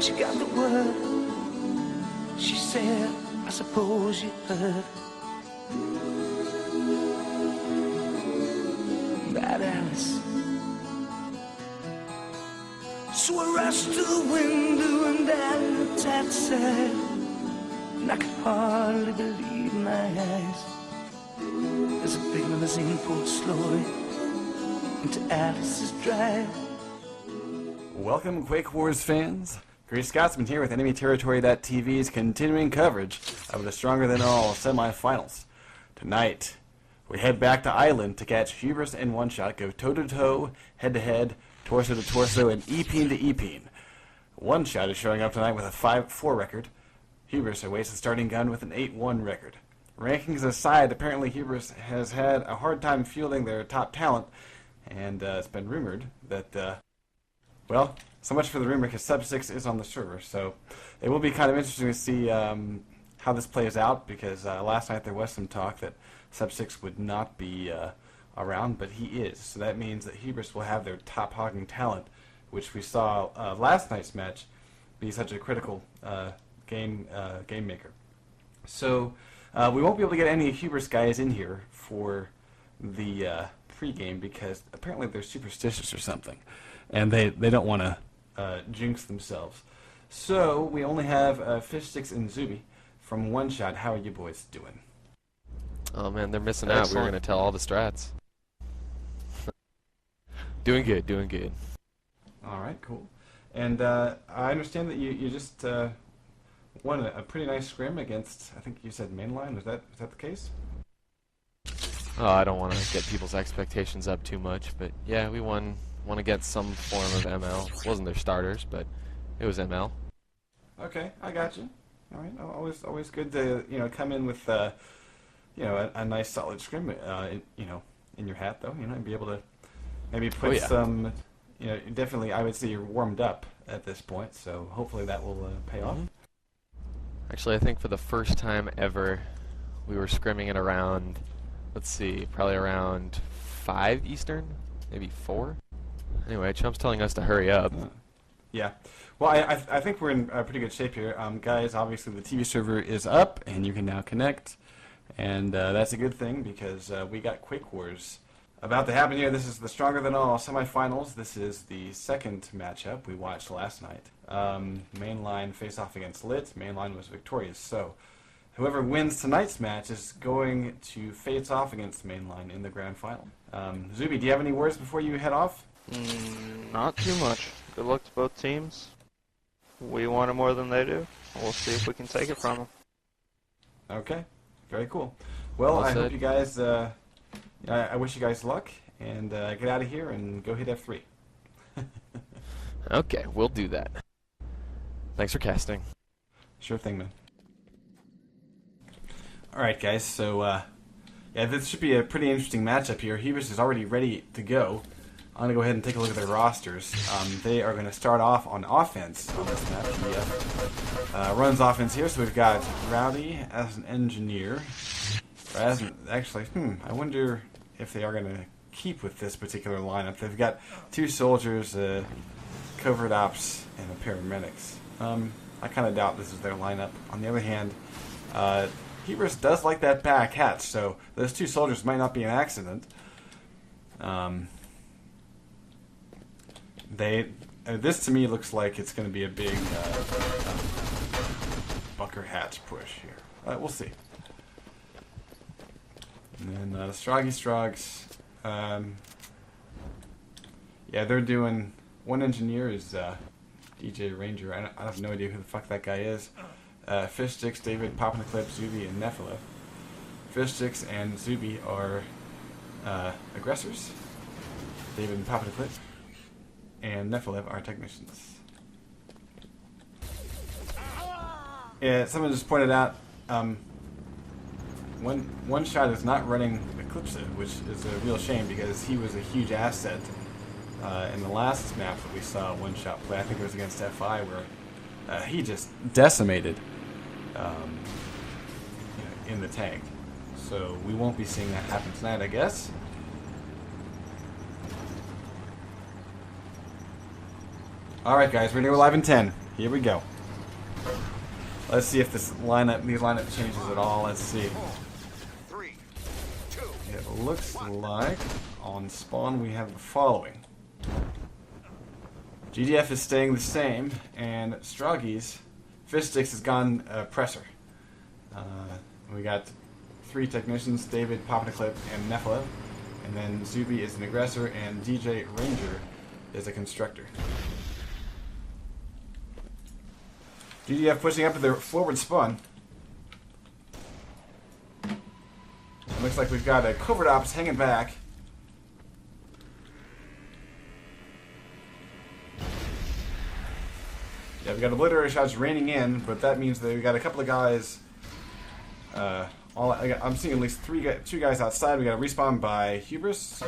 she got the word. She said, I suppose you heard that Alice. So I rushed to the window and I looked outside, and I could hardly believe my eyes as a big limousine pulled slowly into Alice's drive. Welcome, Quake Wars fans. GreasedScotsman here with Enemy Territory TV's continuing coverage of the Stronger Than All semifinals. Tonight, we head back to Ireland to catch Hubris and One Shot go toe-to-toe, head-to-head, torso-to-torso, and e-peen to e-peen. One Shot is showing up tonight with a 5-4 record. Hubris awaits the starting gun with an 8-1 record. Rankings aside, apparently Hubris has had a hard time fielding their top talent, and it's been rumored that, well, so much for the rumor because Sub-6 is on the server, so it will be kind of interesting to see how this plays out, because last night there was some talk that Sub-6 would not be around, but he is. So that means that Hubris will have their top-hogging talent, which we saw last night's match be such a critical game maker. So we won't be able to get any Hubris guys in here for the pregame because apparently they're superstitious or something, and they don't want to jinx themselves. So we only have Fishstix and Zuby from One Shot. How are you boys doing? Oh man, they're missing out. We were going to tell all the strats. Doing good, doing good. Alright, cool. And I understand that you just won a pretty nice scrim against, I think you said Mainline. Was that the case? Oh, I don't want to get people's expectations up too much, but yeah, we won against some form of ML. It wasn't their starters, but it was ML. Okay, I got you. All right, always good to come in with a nice solid scrim in your hat though, and be able to maybe put some definitely I would say you're warmed up at this point, so hopefully that will pay off. Actually, I think for the first time ever, we were scrimming at around, let's see, probably around 5 Eastern, maybe 4. Anyway, Chump's telling us to hurry up. Yeah. Well, I think we're in pretty good shape here. Guys, obviously the TV server is up, and you can now connect. And that's a good thing, because we got Quake Wars about to happen here. This is the Stronger Than All semifinals. This is the second matchup we watched last night. Mainline face-off against Lit. Mainline was victorious. So whoever wins tonight's match is going to face off against Mainline in the grand final. Zuby, do you have any words before you head off? Not too much. Good luck to both teams. We want it more than they do. We'll see if we can take it from them. Okay, very cool. Well, I hope you guys, I wish you guys luck, and get out of here and go hit F3. Okay, we'll do that. Thanks for casting. Sure thing, man. Alright, guys, so, yeah, this should be a pretty interesting matchup here. Hubris is already ready to go. I'm going to go ahead and take a look at their rosters. They are going to start off on offense on this map. He runs offense here, so we've got Rowdy as an engineer. Actually, I wonder if they are going to keep with this particular lineup. They've got 2 soldiers, covert ops, and a paramedics. I kind of doubt this is their lineup. On the other hand, Hubris does like that back hatch, so those 2 soldiers might not be an accident. This to me looks like it's going to be a big Bucker hatch push here. We'll see. And then Stroggy Strogs. Yeah, they're doing. One engineer is DJ Ranger. I have no idea who the fuck that guy is. Fishstix, David, Poppin' the Clip, Zuby, and Nephilev. Fishstix and Zuby are aggressors. David and Poppin' the Clip. And Nephilev are technicians. Yeah, someone just pointed out One Shot is not running Eclipse, which is a real shame because he was a huge asset in the last map that we saw One Shot play. I think it was against FI where he just decimated in the tank. So we won't be seeing that happen tonight, I guess. Alright guys, we're going to go live in 10. Here we go. Let's see if these lineup changes at all. Let's see. It looks like on spawn we have the following. GDF is staying the same, and Stroggy's Fishstix has gone presser. We got 3 technicians, David, Popnaclip, and MacLeod. And then Zuby is an aggressor, and DJ Ranger is a constructor. GDF pushing up to their forward spawn. It looks like we've got a covert ops hanging back. Yeah, we've got obliterator shots raining in, but that means that we've got a couple of guys. I'm seeing at least 2 guys outside. We got a respawn by Hubris.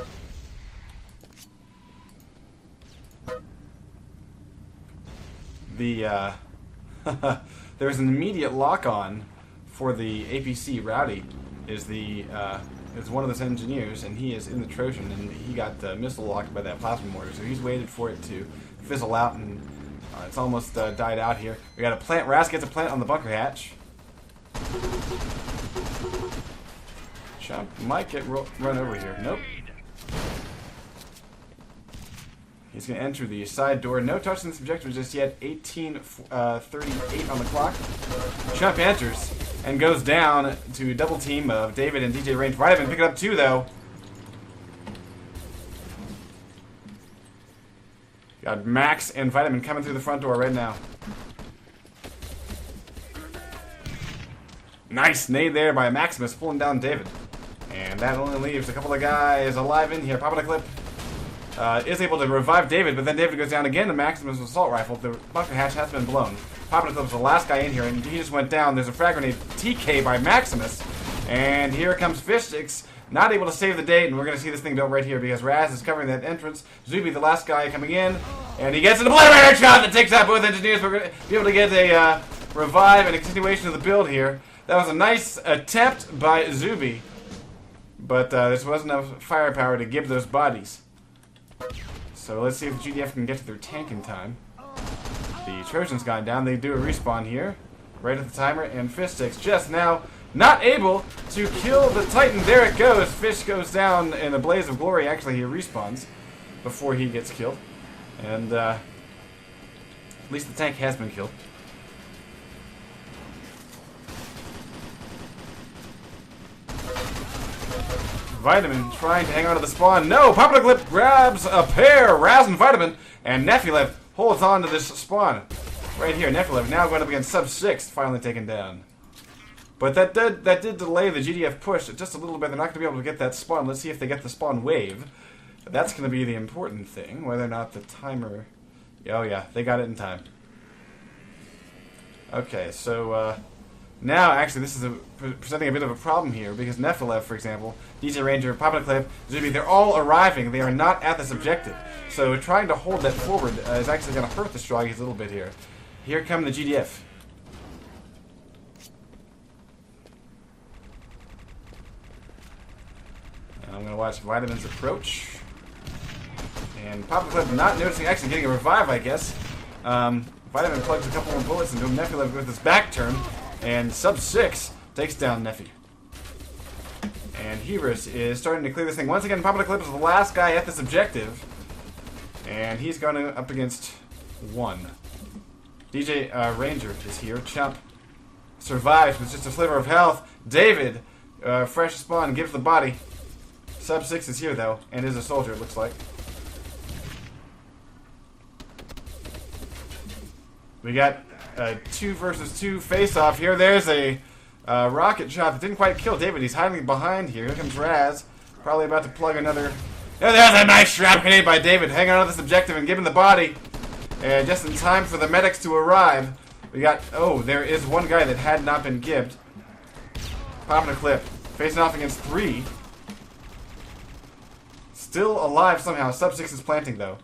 There's an immediate lock-on for the APC. Rowdy is one of those engineers, and he is in the Trojan, and he got missile locked by that plasma mortar, so he's waited for it to fizzle out, and it's almost died out here. We got a plant. Raz gets a plant on the bunker hatch. Chomp might get run over here. Nope. He's going to enter the side door. No touch on this objective just yet. 18:38 on the clock. Chomp enters and goes down to a double team of David and DJ Range. Might have been picking up 2 though. Got Max and Vitamin coming through the front door right now. Nice nade there by Maximus, pulling down David. And that only leaves a couple of guys alive in here. Popnaclip is able to revive David, but then David goes down again to Maximus' assault rifle. The bunker hatch has been blown. Popnaclip's the last guy in here, and he just went down. There's a frag grenade TK by Maximus. And here comes Fishstix, not able to save the day, and we're going to see this thing go right here because Raz is covering that entrance. Zuby, the last guy coming in, and he gets an obliterator shot that takes out both engineers. We're going to be able to get a revive and a continuation of the build here. That was a nice attempt by Zuby, but there wasn't enough firepower to give those bodies. So let's see if GDF can get to their tank in time. The Trojan's gone down. They do a respawn here, right at the timer, and Fishstix just now not able to kill the Titan. There it goes. Fish goes down in a blaze of glory. Actually, he respawns before he gets killed. And at least the tank has been killed. Vitamin trying to hang on to the spawn. No! Popnaclip grabs a pair. Raz and Vitamin. And Nephilev holds on to this spawn. Right here. Nephilev now going up against Sub 6. Finally taken down. But that did delay the GDF push just a little bit. They're not going to be able to get that spawn. Let's see if they get the spawn wave. That's going to be the important thing. Whether or not the timer... Oh yeah, they got it in time. Okay, so... now, actually, this is presenting a bit of a problem here, because Nephilev, for example, DJ Ranger, Popnaclip, Zuby, they're all arriving. They are not at this objective. So trying to hold that forward is actually going to hurt the Stroggies a little bit here. Here come the GDF. And I'm going to watch Vitamin's approach. And Popnaclip not noticing, actually getting a revive, I guess. Vitamin plugs a couple more bullets into him. Nephilev with his back turn. And Sub 6 takes down Nephi. And Hubris is starting to clear this thing. Once again, Popnaclip is the last guy at this objective. And he's going up against 1. DJ Ranger is here. Chump survives with just a sliver of health. David, fresh spawn, gives the body. Sub 6 is here, though, and is a soldier, it looks like. We got 2 versus 2 face-off here. There's a rocket shot that didn't quite kill David. He's hiding behind here. Here comes Raz. Probably about to plug another... Oh, there's a nice trap grenade by David. Hanging on to this objective and giving the body. And just in time for the medics to arrive. We got... Oh, there is one guy that had not been gibbed. Popnaclip. Facing off against 3. Still alive somehow. Sub 6 is planting, though.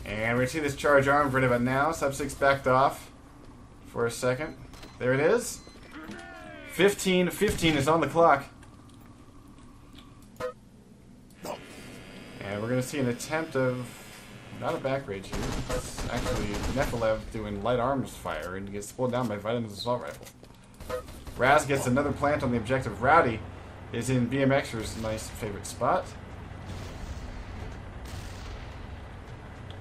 And we see this charge arm for it now. Sub 6 backed off for a second. There it is. 15:15 is on the clock. And And we're going to see an attempt of, not a back rage here, it's actually MacLeod doing light arms fire and gets pulled down by Vitamin's assault rifle. Raz gets another plant on the objective. Rowdy is in BMXer's nice favorite spot.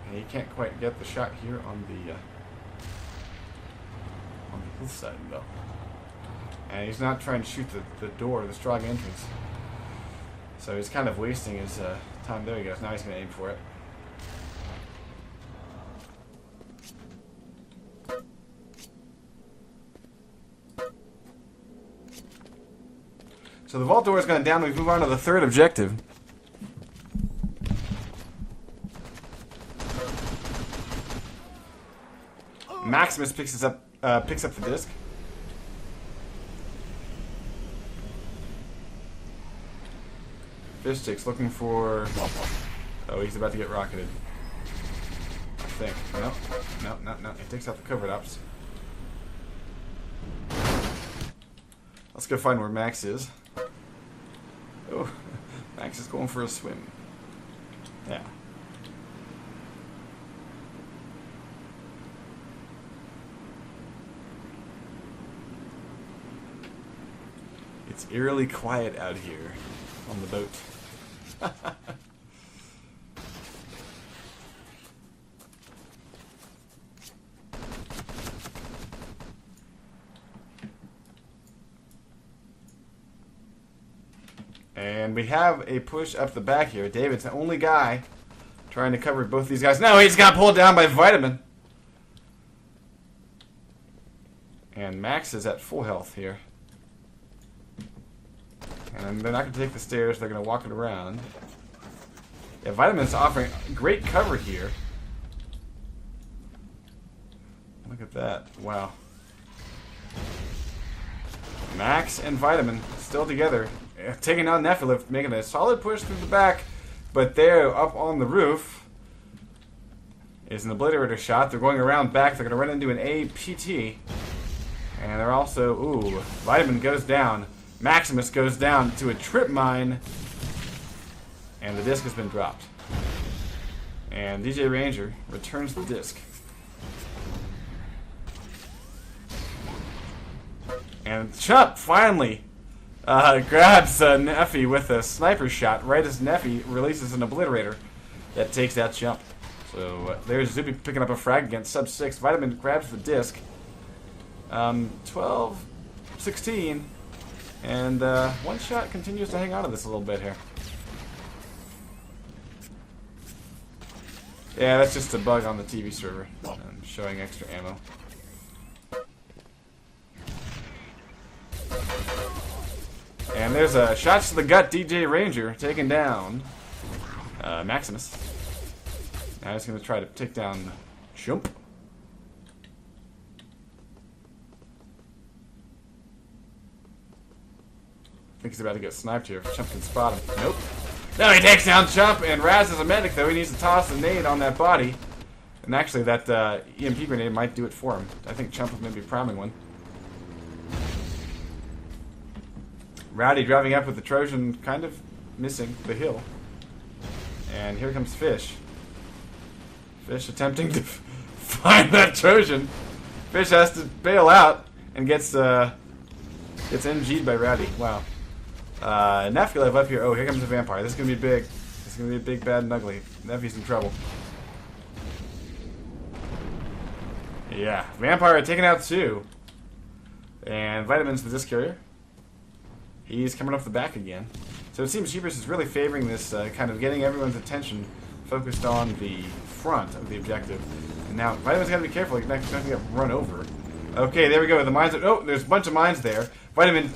And he can't quite get the shot here on the hillside though. And he's not trying to shoot the door, the strong entrance. So he's kind of wasting his time. There he goes. Now he's going to aim for it. So the vault door is going down. We move on to the third objective. Maximus picks up the disc. Fishstix looking for. Oh, he's about to get rocketed. I think. No. He takes out the covert ops. Let's go find where Max is. Oh, Max is going for a swim. Yeah. It's eerily quiet out here on the boat. And we have a push up the back here. David's the only guy trying to cover both these guys. No, he just got pulled down by Vitamin. And Max is at full health here. And they're not going to take the stairs. They're going to walk it around. Yeah, Vitamin's offering great cover here. Look at that. Wow. Max and Vitamin still together. Taking on Nephilim, making a solid push through the back. But they're up on the roof. Is an obliterator shot. They're going around back. They're going to run into an APT. And they're also... Ooh, Vitamin goes down. Maximus goes down to a trip mine, and the disc has been dropped. And DJ Ranger returns the disc. And Chump finally grabs Neffy with a sniper shot right as Neffy releases an obliterator that takes that jump. So there's Zuby picking up a frag against sub 6. Vitamin grabs the disc. 12, 16. And one shot continues to hang on to this a little bit here. Yeah, that's just a bug on the TV server. Showing extra ammo. And there's a shots to the gut. DJ Ranger taking down Maximus. Now he's going to try to take down Jump. I think he's about to get sniped here. Chump can spot him. Nope. No, he takes down Chump, and Raz is a medic, though. He needs to toss a nade on that body. And actually, that EMP grenade might do it for him. I think Chump is maybe priming one. Rowdy driving up with the Trojan, kind of missing the hill. And here comes Fish. Fish attempting to find that Trojan. Fish has to bail out and gets NG'd by Rowdy. Wow. Nephilim up here. Oh, here comes the vampire. This is going to be big. This is going to be a big, bad, and ugly. Nephi's in trouble. Yeah. Vampire taken out too. And Vitamin's the disc carrier. He's coming off the back again. So it seems Jeepers is really favoring this, kind of getting everyone's attention focused on the front of the objective. And now, Vitamin's got to be careful. He's not going to get run over. Okay, there we go. The mines are... Oh, there's a bunch of mines there. Vitamin...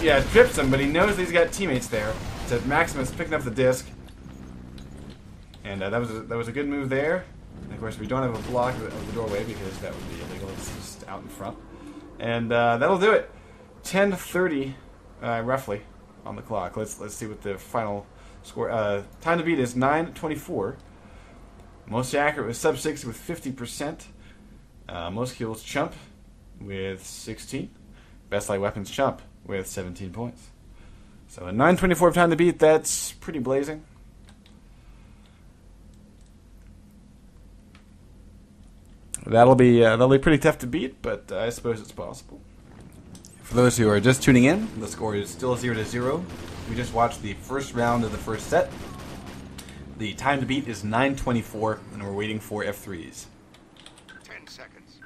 Yeah, trips him, but he knows that he's got teammates there. So Maximus picking up the disc. And that was a good move there. And of course, we don't have a block of the doorway because that would be illegal. It's just out in front. And that'll do it. 10:30, roughly, on the clock. Let's see what the final score. Time to beat is 9:24. Most accurate was sub 6 with 50%. Most kills Chump with 16. Best light weapons Chump with 17 points. So a 9:24 time to beat. That's pretty blazing. That'll be pretty tough to beat, but I suppose it's possible. For those who are just tuning in, the score is still 0-0. We just watched the first round of the first set. The time to beat is 9:24, and we're waiting for F3s. 10 seconds.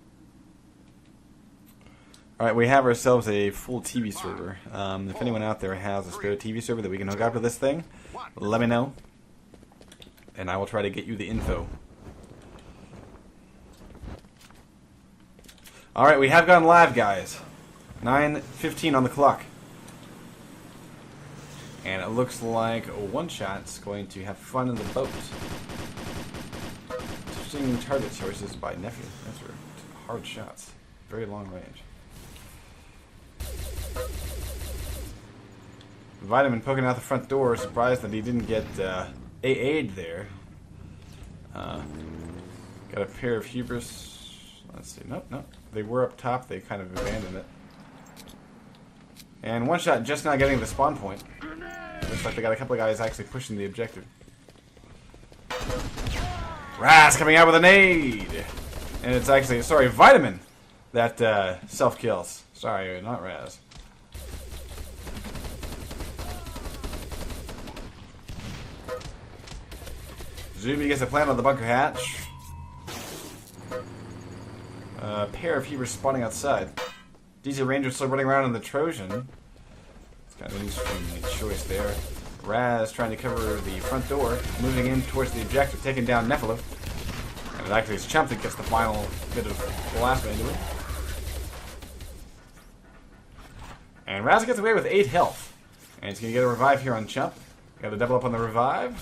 Alright, we have ourselves a full TV server. If anyone out there has a spare TV server that we can hook up to this thing, let me know, and I will try to get you the info. Alright, we have gone live, guys. 9:15 on the clock. And it looks like One Shot's going to have fun in the boat. Interesting target choices by Nephew. Those are hard shots. Very long range. Vitamin poking out the front door, surprised that he didn't get AA'd there. Got a pair of hubris. Let's see. Nope. They were up top. They kind of abandoned it. And One Shot just now getting the spawn point. Looks like they got a couple of guys actually pushing the objective. Raz coming out with a nade! And it's actually, sorry, Vitamin that self-kills. Sorry, not Raz. Zuby gets a plant on the bunker hatch. A pair of Hebrews spawning outside. DJ Ranger still running around in the Trojan. It's kind of an interesting choice there. Raz trying to cover the front door, moving in towards the objective, taking down MacLeod. And it actually is Chump that gets the final bit of blast into it. And Raz gets away with 8 health. And he's going to get a revive here on Chump. Got to double up on the revive.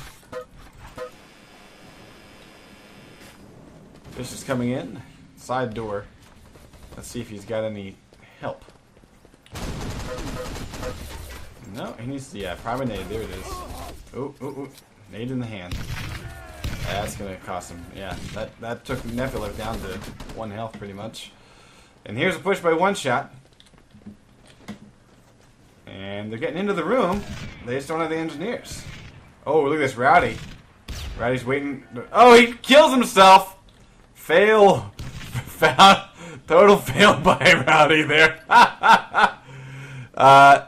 Fish is coming in. Side door. Let's see if he's got any help. No, he needs to, prime nade. There it is. Ooh. Nade in the hand. That's going to cost him. Yeah, that took Nephilim down to 1 health pretty much. And here's a push by One Shot. And they're getting into the room. They just don't have the engineers. Oh, look at this Rowdy. Rowdy's waiting. Oh, he kills himself! Fail. Total fail by Rowdy there.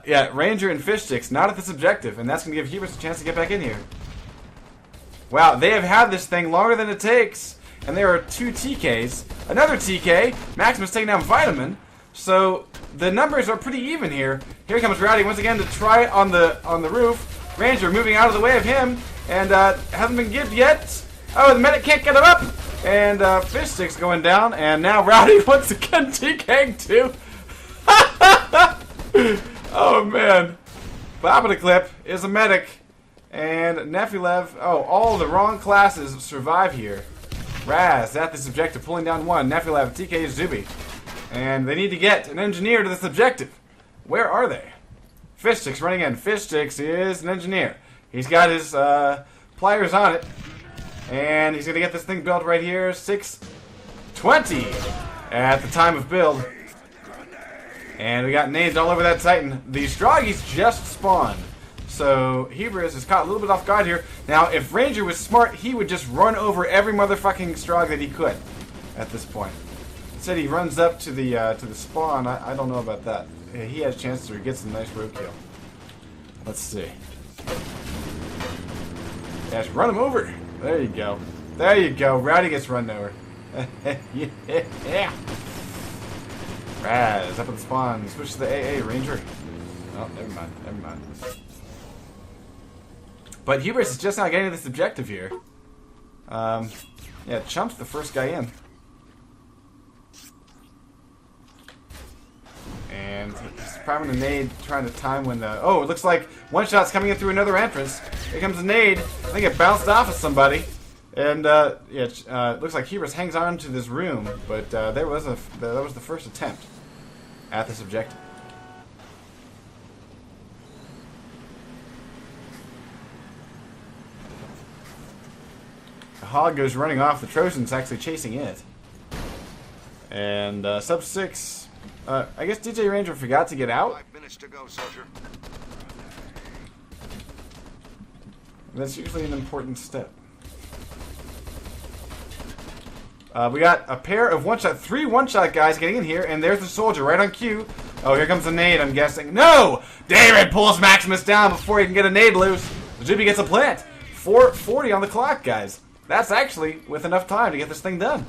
Yeah, Ranger and Fishstix not at this objective, and that's going to give Hubris a chance to get back in here. Wow, they have had this thing longer than it takes, and there are 2 TKs. Another TK. Maximus taking down Vitamin. So the numbers are pretty even here. Here comes Rowdy once again to try on the roof. Ranger moving out of the way of him, and hasn't been gibbed yet. Oh, the medic can't get him up. And Fishstix going down, and now Rowdy once again TKing too. Oh man. Bobbing a clip is a medic. And Nephilev, all the wrong classes survive here. Raz at this objective, pulling down 1. Nephilev, TK Zuby. And they need to get an engineer to this objective. Where are they? Fishstix running in. Fishstix is an engineer. He's got his pliers on it. And he's going to get this thing built right here. 6:20 at the time of build. And we got nades all over that Titan. The Stroggies just spawned. So Hubris is caught a little bit off guard here. Now, if Ranger was smart, he would just run over every motherfucking Strog that he could at this point. Instead, he runs up to the spawn. I don't know about that. He has a chance to get some nice roadkill. Let's see. Yeah, just run him over. There you go. There you go. Rowdy gets run over. Yeah. Raz up at the spawn. Switch to the AA Ranger. Oh, never mind. But Hubris is just not getting this objective here. Yeah, Chump's the first guy in. And he's priming a nade, trying to time when the... Oh, it looks like One Shot's coming in through another entrance. Here comes a nade. I think it bounced off of somebody. And, yeah, it looks like Hubris hangs on to this room. But that was the first attempt at this objective. The Hog goes running off. The Trojan's actually chasing it. And sub 6... I guess DJ Ranger forgot to get out. 5 minutes to go, soldier. That's usually an important step. We got a pair of one-shot, 3 one-shot guys getting in here, and there's the soldier right on cue. Oh, here comes the nade, I'm guessing. No! David pulls Maximus down before he can get a nade loose. Zuby gets a plant. 4:40 on the clock, guys. That's actually with enough time to get this thing done.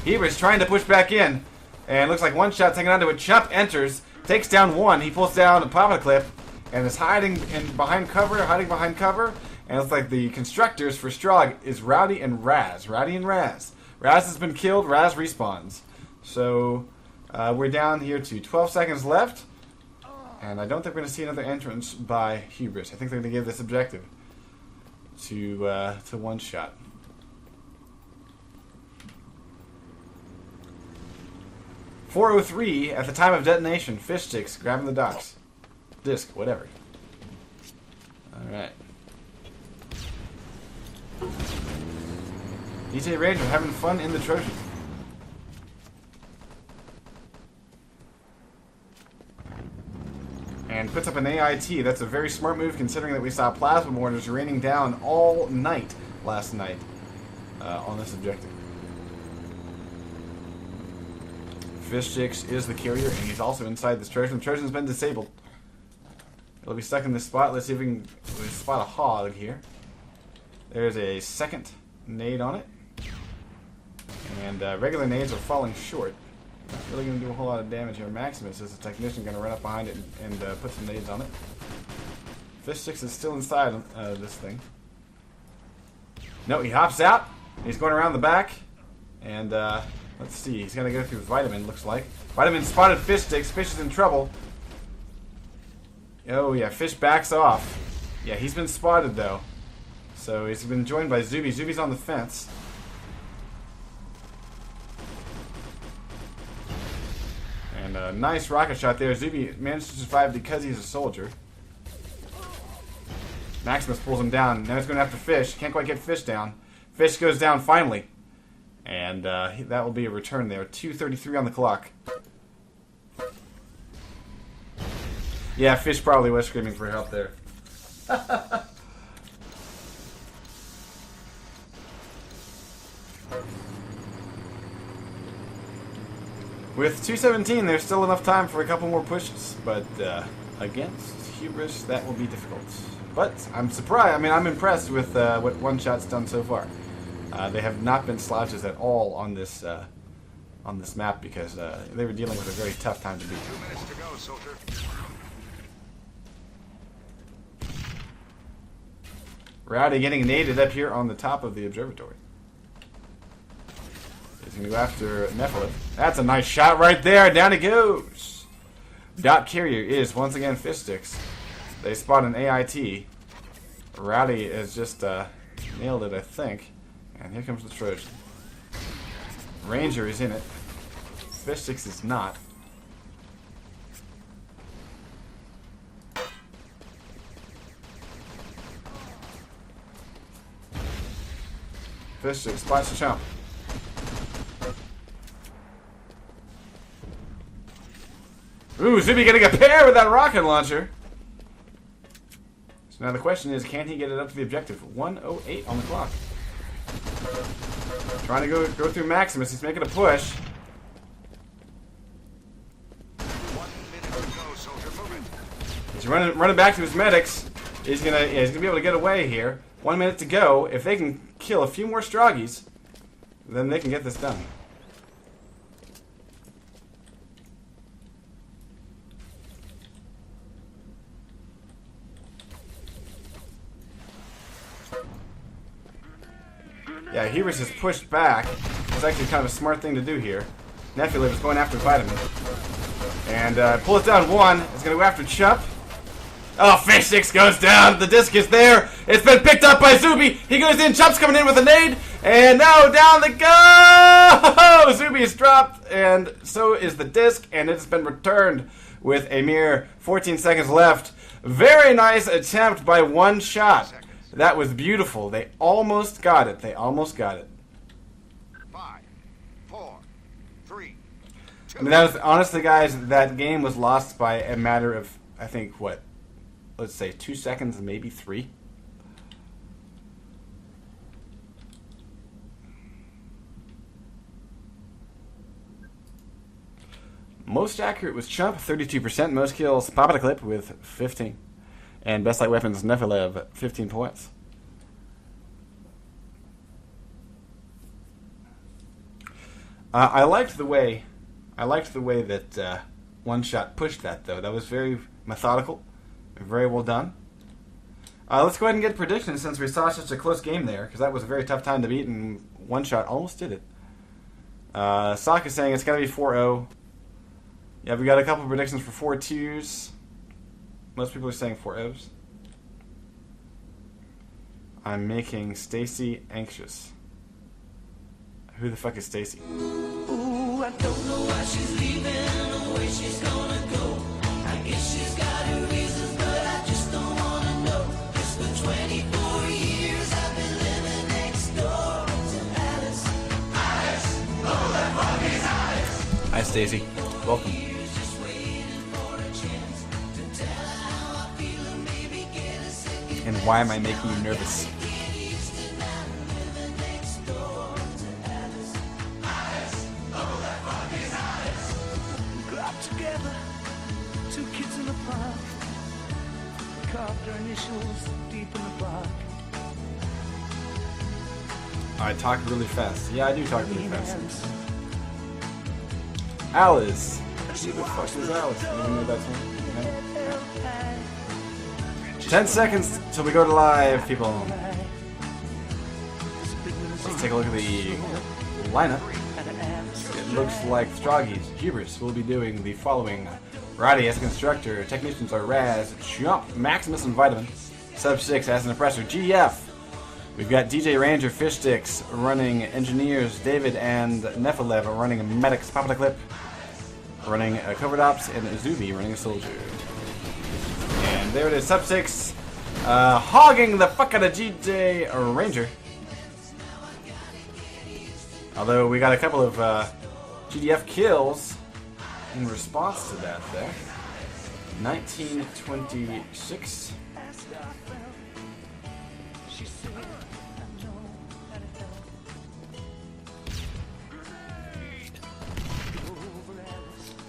Heber's trying to push back in, and looks like one shot taken onto it. Chump enters, takes down one. He pulls down a pop clip, and is hiding behind cover, and it's like the constructors for Strogg is Rowdy and Raz. Raz has been killed. Raz respawns. So we're down here to 12 seconds left, and I don't think we're going to see another entrance by Hubris. I think they're going to give this objective to one shot. .403 at the time of detonation. Fishstix grabbing the docks. Disc, whatever. Alright. DJ Ranger having fun in the Trojan. And puts up an AIT. That's a very smart move considering that we saw plasma mortars raining down all night last night on this objective. Fishstix is the carrier, and he's also inside this Trojan. The Trojan's been disabled. It'll be stuck in this spot. Let's see if we can spot a hog here. There's a second nade on it. And regular nades are falling short. Not really going to do a whole lot of damage here. Maximus is the technician, going to run up behind it and put some nades on it. Fishstix is still inside this thing. No, he hops out. He's going around the back. And let's see. He's going to go through Vitamin, looks like. Vitamin spotted Fishstix. Fish is in trouble. Oh, yeah. Fish backs off. Yeah, he's been spotted, though. So he's been joined by Zuby. Zuby's on the fence. And a nice rocket shot there. Zuby managed to survive because he's a soldier. Maximus pulls him down. Now he's going after Fish. Can't quite get Fish down. Fish goes down finally. And that will be a return there. 2:33 on the clock. Yeah, Fish probably was screaming for help there. With 2:17, there's still enough time for a couple more pushes, but against Hubris, that will be difficult. But I'm surprised. I mean, I'm impressed with what One Shot's done so far. They have not been slouches at all on this map because they were dealing with a very tough time to beat. 2 minutes to go, soldier. Rowdy getting naded up here on the top of the observatory. He's going to go after MacLeod. That's a nice shot right there. Down he goes. Dot carrier is once again Fishstix. They spot an AIT. Rowdy has just nailed it, I think. And here comes the Trojan. Ranger is in it. Fishstix is not. Fishstix spots the chump. Ooh, Zuby getting a pair with that rocket launcher. So now the question is, can he get it up to the objective? 1:08 on the clock. Trying to go through Maximus. He's making a push. 1 minute to go, soldier. Move it. He's running back to his medics. He's gonna be able to get away here. 1 minute to go. If they can kill a few more Stroggies, then they can get this done. Yeah, Hubris is pushed back. It's actually kind of a smart thing to do here. MacLeod is going after Vitamin. And pull it down one. It's going to go after Chump. Oh, Fishstix goes down. The disc is there. It's been picked up by Zuby. He goes in. Chump's coming in with a nade. And now down they go. Zuby is dropped. And so is the disc. And it's been returned with a mere 14 seconds left. Very nice attempt by One Shot. That was beautiful. They almost got it. 5, 4, 3, 2. I mean, that was, honestly, guys, that game was lost by a matter of, I think, what? Let's say 2 seconds, maybe 3. Most accurate was Chump, 32%. Most kills, Clip with 15. And best light weapons, MacLeod, 15 points. I liked the way that One Shot pushed that, though. That was very methodical, very well done. Let's go ahead and get predictions since we saw such a close game there, because that was a very tough time to beat, and One Shot almost did it. Sock is saying it's got to be 4-0. Yeah, we got a couple of predictions for 4-2s. Most people are saying 4-0s. I'm making Stacy anxious. Who the fuck is Stacy? Ooh, I don't know why she's leaving or where she's gonna go. I guess she's got her reasons, but I just don't wanna know. 'Cause for 24 years I've been living next door to Alice. Alice, oh that fucking Alice. Hi Stacy, welcome. Just waiting for a chance to tell her how I feel and maybe get a second. And why am I making you nervous? Together, two kids in the park, carved our initials deep in the bark. I talk really fast. Yeah, I do talk really fast. Alice. Who the fuck is Alice? You don't know that's one? No? 10 seconds till we go to live, people. Let's take a look at the lineup. It looks like Stroggies, Hubris will be doing the following. Roddy as a constructor, technicians are Raz, Jump, Maximus and Vitamin, Sub6 as an oppressor, GF. We've got DJ Ranger, Fishstix running engineers, David and Nephilev running medics, Clip running covert ops, and Zuby running a soldier. And there it is, Sub6 hogging the fuck out of DJ Ranger. Although we got a couple of GDF kills in response to that there. 1926.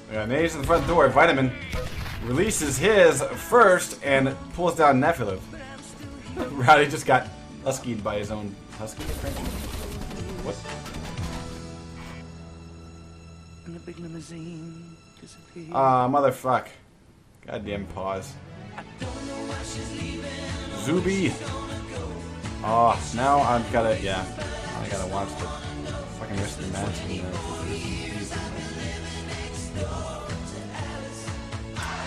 We got nades in the front door. Vitamin releases his first and pulls down Nephilev. Rowdy just got huskied by his own husky. What? And the big limousine disappeared. Motherfuck. Goddamn pause. Zuby. Oh, now I've gotta, yeah. I gotta watch the fucking rest of the match.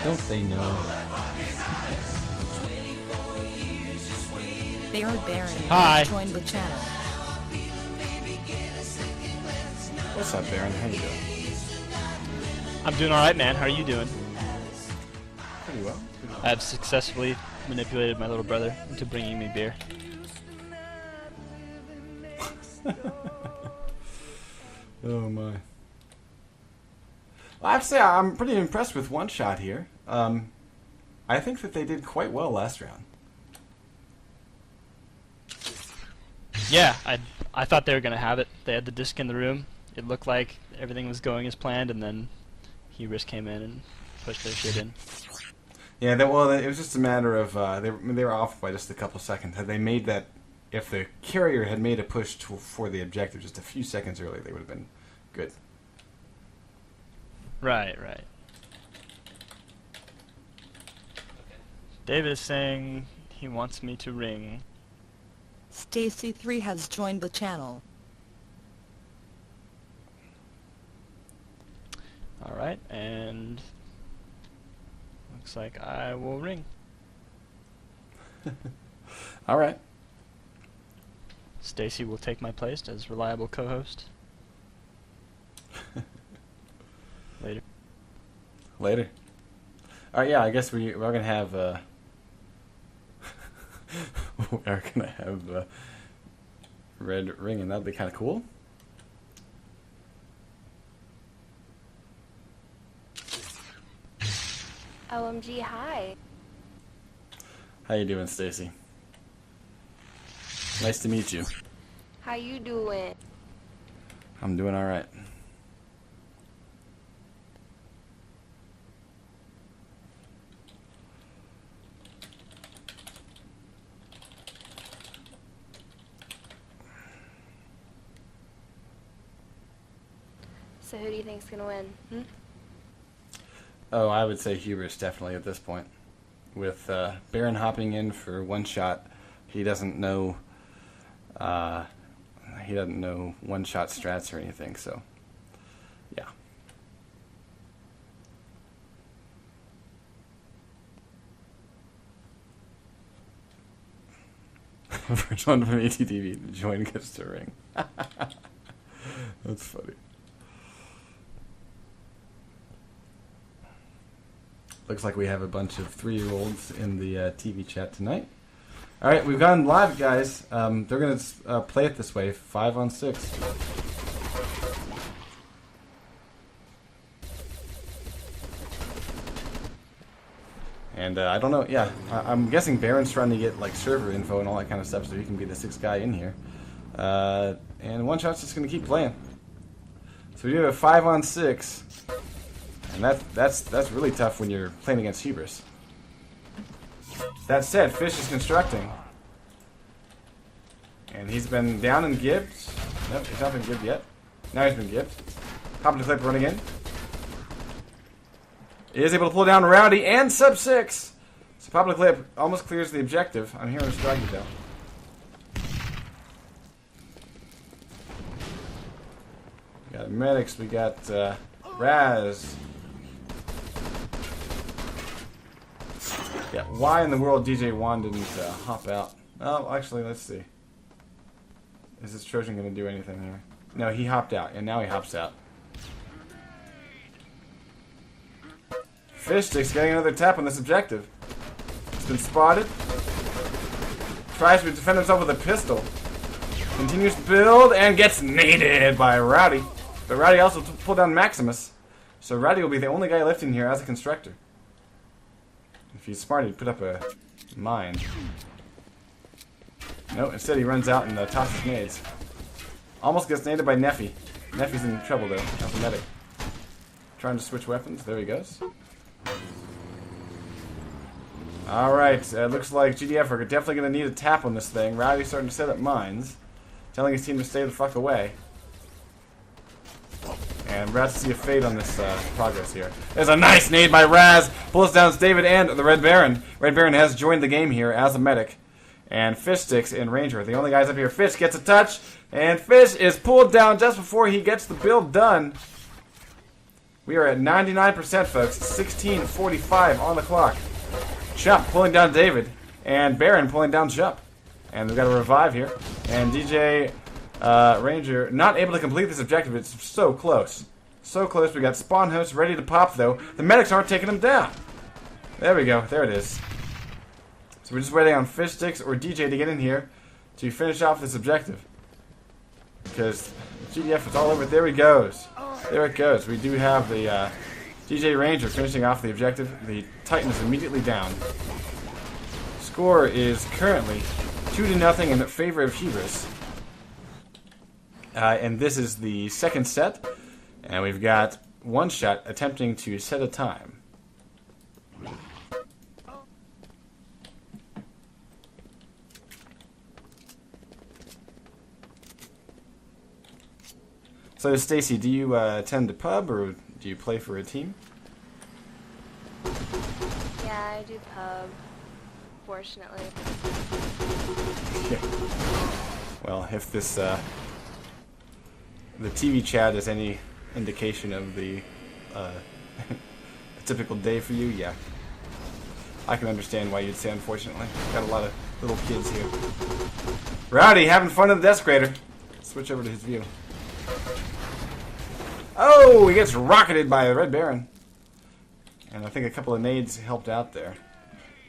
Don't they know? They are Baron. Hi. Join the channel. What's up, Baron? How you doing? I'm doing alright, man. How are you doing? Pretty well. I have successfully manipulated my little brother into bringing me beer. Oh my. Well, I have to say, I'm pretty impressed with One Shot here. I think that they did quite well last round. Yeah, I thought they were going to have it. They had the disc in the room. It looked like everything was going as planned, and then Hubris came in and pushed their shit in. Yeah, well, it was just a matter of they were off by just a couple seconds. Had they made that, if the carrier had made a push for the objective just a few seconds earlier, they would have been good. Right. David is saying he wants me to ring. Stacy3 has joined the channel. Alright, and looks like I will ring. Alright. Stacy will take my place as reliable co-host. Later. Later. Alright, yeah, I guess we're going to have... we're going to have Red Ring, and that'll be kind of cool. OMG, hi. How you doing, Stacy? Nice to meet you. How you doing? I'm doing alright. So who do you think's gonna win? Hmm? Oh, I would say Hubris definitely at this point. With Baron hopping in for one shot, he doesn't know. He doesn't know one shot strats or anything. So, yeah. First one from ETTV to join gets to ring. That's funny. Looks like we have a bunch of 3-year-olds in the TV chat tonight. All right, we've gone live, guys. They're going to play it this way, 5 on 6. And I don't know, yeah, I'm guessing Baron's trying to get like server info and all that kind of stuff so he can be the 6th guy in here. And One Shot's just going to keep playing. So we do a 5 on 6. And that's really tough when you're playing against Hubris. That said, Fish is constructing. And he's been down and gibbed. Nope, he's not been gibbed yet. Now he's been gibbed. Hop into clip running in. He is able to pull down Rowdy and sub 6. So Pop the Clip almost clears the objective. I'm hearing a strike though. We got medics, we got Raz. Yeah, why in the world DJ Juan didn't hop out? Oh, actually, let's see. Is this Trojan going to do anything here? No, he hopped out, and now he hops out. Fishstix getting another tap on this objective. It's been spotted. Tries to defend himself with a pistol. Continues to build and gets naded by Rowdy. But Rowdy also pulled down Maximus. So Rowdy will be the only guy left in here as a constructor. If he's smart, he'd put up a mine. No, instead he runs out and tosses nades. Almost gets naded by Neffy. Neffy's in trouble though, as a medic. Trying to switch weapons. There he goes. Alright, looks like GDF are definitely going to need a tap on this thing. Rowdy's starting to set up mines. Telling his team to stay the fuck away. And we're about to see a fade on this progress here. There's a nice nade by Raz. Pulls down David and the Red Baron. Red Baron has joined the game here as a medic. And Fishstix and Ranger are the only guys up here. Fish gets a touch. And Fish is pulled down just before he gets the build done. We are at 99%, folks. 16:45 on the clock. Jump pulling down David. And Baron pulling down Jump. And we've got a revive here. And DJ Ranger not able to complete this objective. It's so close. So close. We got spawn hosts ready to pop, though. The medics aren't taking them down. There we go. There it is. So we're just waiting on Fishstix or DJ to get in here to finish off this objective. Because GDF is all over it. There he goes. There it goes. We do have the DJ Ranger finishing off the objective. The Titan is immediately down. Score is currently 2-0 in favor of Hubris. And this is the second set. And we've got One Shot attempting to set a time. So, Stacy, do you attend a pub or do you play for a team? Yeah, I do pub, fortunately. Yeah. Well, if this the TV chat is any indication of the a typical day for you, yeah, I can understand why you'd say unfortunately. Got a lot of little kids here. Rowdy having fun in the Desecrator. Switch over to his view. Oh, he gets rocketed by the Red Baron. And I think a couple of nades helped out there.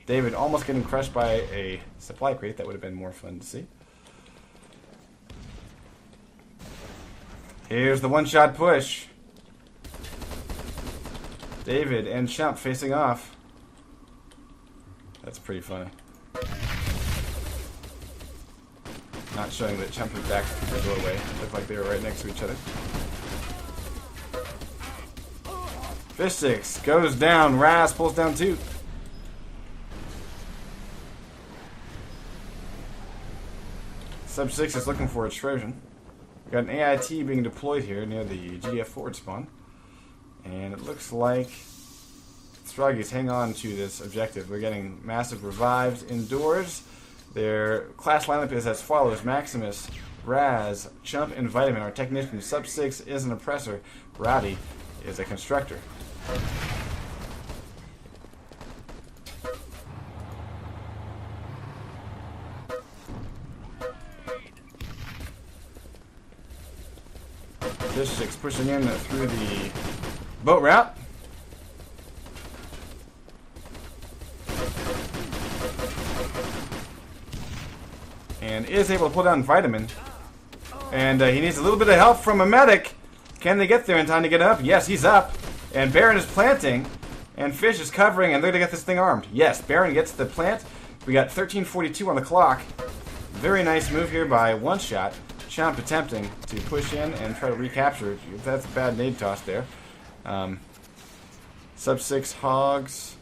David almost getting crushed by a supply crate. That would have been more fun to see. Here's the one-shot push. David and Chump facing off. That's pretty funny. Not showing that Chump is back to the doorway. Looked like they were right next to each other. Fishstix goes down. Raz pulls down 2. Sub 6 is looking for a Trojan. We got an AIT being deployed here near the GDF forward spawn. And it looks like Stroggies hang on to this objective. We're getting massive revives indoors. Their class lineup is as follows: Maximus, Raz, Chump, and Vitamin are technicians. Sub-6 is an oppressor. Rowdy is a constructor. Fishstix pushing in through the boat route. And is able to pull down Vitamin. And he needs a little bit of help from a medic. Can they get there in time to get up? Yes, he's up. And Baron is planting. And Fish is covering, and they're going to get this thing armed. Yes, Baron gets the plant. We got 13:42 on the clock. Very nice move here by One Shot. Chomp attempting to push in and try to recapture. That's a bad nade toss there. Sub-6 Hogs.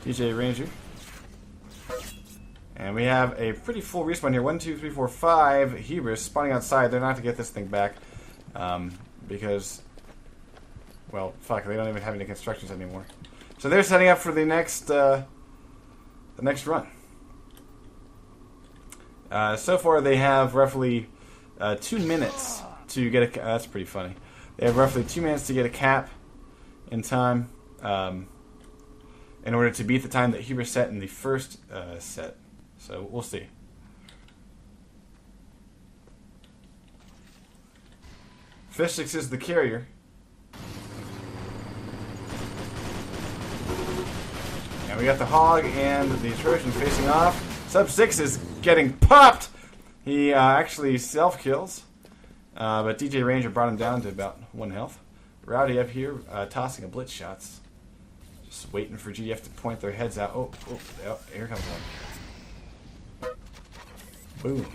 DJ Ranger. And we have a pretty full respawn here. 1, 2, 3, 4, 5 Hebrews spawning outside. They're not to get this thing back. Because, well, fuck, they don't even have any constructions anymore. So they're setting up for the next run. So far they have roughly 2 minutes to get a... that's pretty funny. They have roughly 2 minutes to get a cap in time in order to beat the time that Huber set in the first set. So we'll see. Fishstix is the carrier. And we got the Hog and the Trojan facing off. Sub-6 is getting popped! He actually self-kills. But DJ Ranger brought him down to about 1 health. Rowdy up here tossing a blitz shots. Just waiting for GDF to point their heads out. Oh, here comes one. Boom.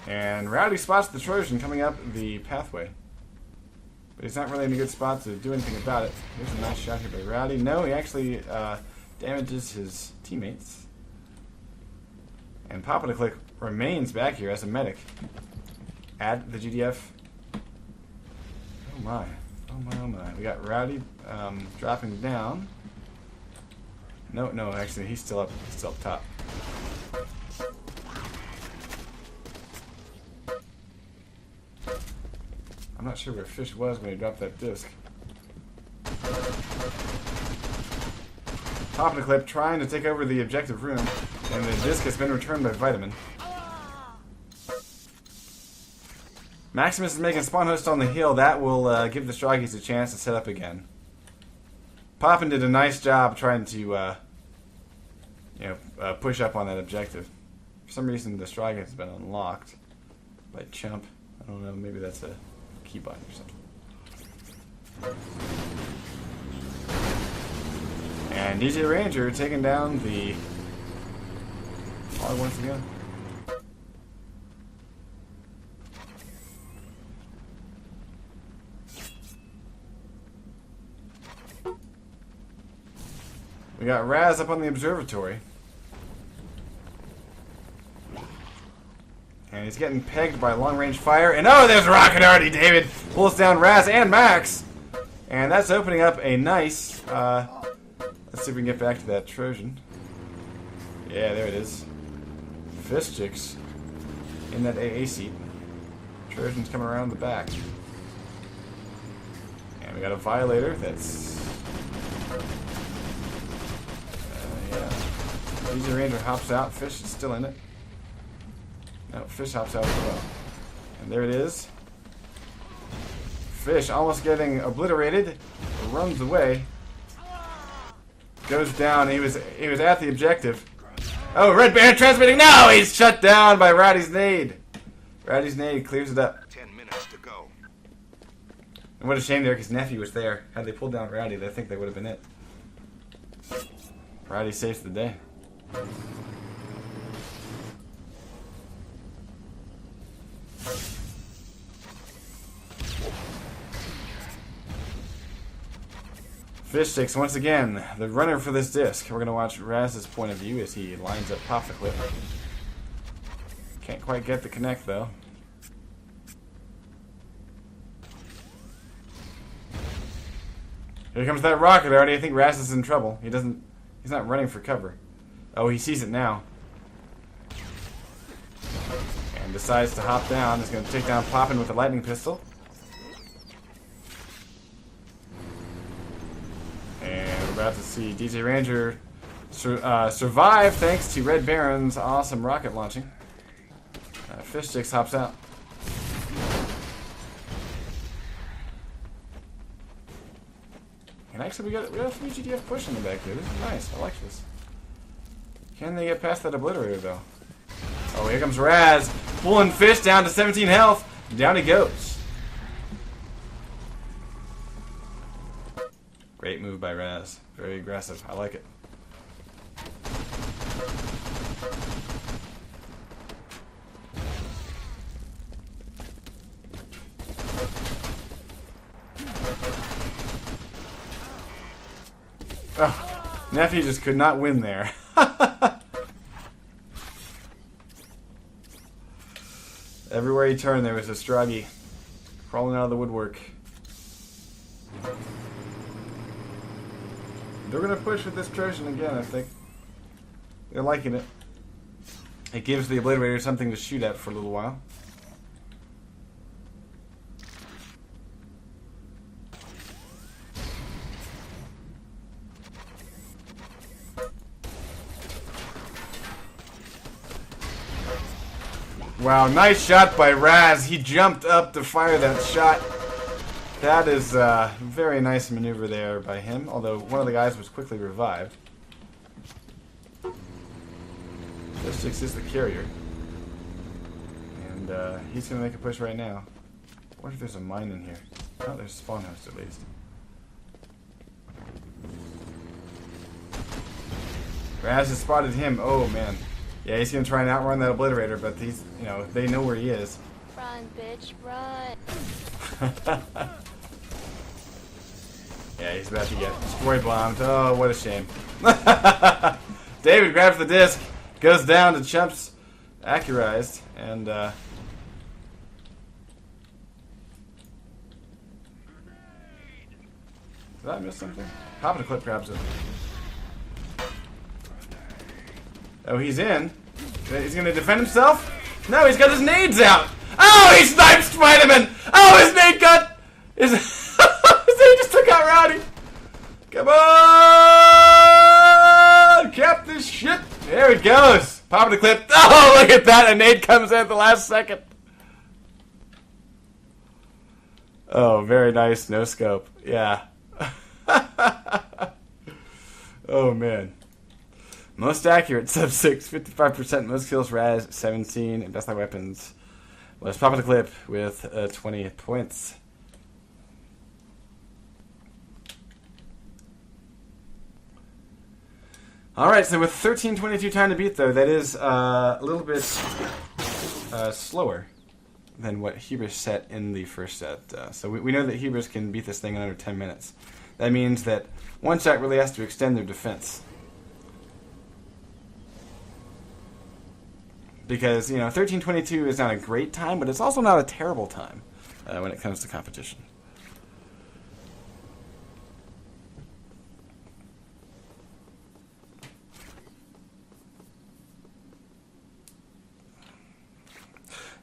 And Rowdy spots the Trojan coming up the pathway. But he's not really in a good spot to do anything about it. Here's a nice shot here by Rowdy. No, he actually damages his teammates. And Papa to Click remains back here as a medic at the GDF. Oh my. Oh my, oh my. We got Rowdy dropping down. No, actually he's still up top. I'm not sure where Fish was when he dropped that disc. Top of the clip trying to take over the objective room, and the disc has been returned by Vitamin. Maximus is making spawn host on the hill. That will give the Stroggies a chance to set up again. Poppin did a nice job trying to push up on that objective. For some reason the Stroggie has been unlocked by Chump. I don't know, maybe that's a key button or something. And DJ Ranger taking down the Hog once again. We got Raz up on the observatory. And he's getting pegged by long-range fire. And oh, there's Rocket Artie! David pulls down Raz and Max. And that's opening up a nice... let's see if we can get back to that Trojan. Yeah, there it is. Fishstix in that AA seat. Trojan's coming around the back. And we got a Violator that's... yeah. DJ Ranger hops out. Fish is still in it. No, Fish hops out as well. And there it is. Fish almost getting obliterated. Runs away. Goes down. He was at the objective. Oh, Red Baron transmitting. No, he's shut down by Rowdy's nade. Rowdy's nade clears it up. 10 minutes to go. And what a shame there, because Nephew was there. Had they pulled down Rowdy, I think that would have been it. Rowdy saves the day. Fishstix, once again, the runner for this disc. We're going to watch Raz's point of view as he lines up pop the clip. Can't quite get the connect, though. Here comes that rocket already. I think Raz is in trouble. He's not running for cover. Oh, he sees it now. And decides to hop down. He's going to take down Poppin with a lightning pistol. And we're about to see DJ Ranger survive thanks to Red Baron's awesome rocket launching. Fishstix hops out. And actually, we got a free GDF push in the back here. This is nice. I like this. Can they get past that obliterator, though? Oh, here comes Raz. Pulling Fish down to 17 health. Down he goes. Great move by Raz. Very aggressive. I like it. Oh, Nephew just could not win there. Everywhere he turned, there was a Stragi crawling out of the woodwork. They're going to push with this Trojan again, I think. They're liking it. It gives the Obliterator something to shoot at for a little while. Wow, nice shot by Raz. He jumped up to fire that shot. That is a very nice maneuver there by him, although one of the guys was quickly revived. Fishstix is the carrier. And he's going to make a push right now. I wonder if there's a mine in here. Oh, there's a spawn house at least. Raz has spotted him. Oh, man. Yeah, he's going to try and outrun that Obliterator, but he's, you know, they know where he is. Run, bitch, run. Yeah, he's about to get destroy bombed. Oh, what a shame. David grabs the disc, goes down to Chump's Accurized, and did I miss something? Popping a clip grabs it. Oh, he's in. He's gonna defend himself? No, he's got his nades out! Oh, he sniped Spider-Man! Oh, his nade got... His nade just took out Rowdy! Come on! Cap this shit! There it goes! Popping the clip. Oh, look at that! A nade comes in at the last second. Oh, very nice. No scope. Yeah. Oh, man. Most accurate, sub 6, 55%. Most kills, Raz, 17. And best light weapons was Popping the Clip with 20 points. Alright, so with 13:22 time to beat, though, that is a little bit slower than what Hubris set in the first set. So we know that Hubris can beat this thing in under 10 minutes. That means that one shot really has to extend their defense. Because, you know, 13:22 is not a great time, but it's also not a terrible time when it comes to competition.